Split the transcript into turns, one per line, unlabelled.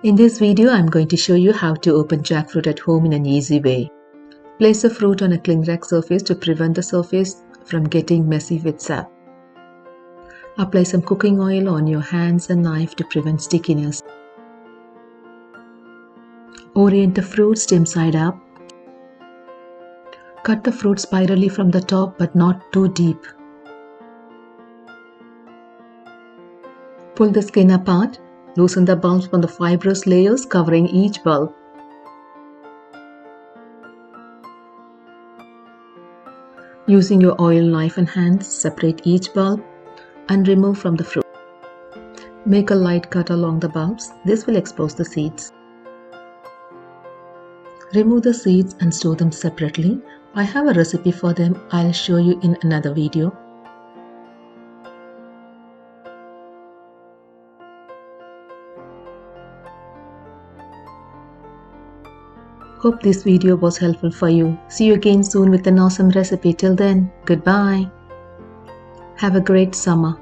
In this video, I'm going to show you how to open jackfruit at home in an easy way. Place the fruit on a cling wrap surface to prevent the surface from getting messy with sap. Apply some cooking oil on your hands and knife to prevent stickiness. Orient the fruit stem side up. Cut the fruit spirally from the top but not too deep. Pull the skin apart. Loosen the bulbs from the fibrous layers covering each bulb. Using your oil knife and hands, separate each bulb and remove from the fruit. Make a light cut along the bulbs. This will expose the seeds. Remove the seeds and store them separately. I have a recipe for them. I'll show you in another video. Hope this video was helpful for you. See you again soon with an awesome recipe. Till then, goodbye. Have a great summer.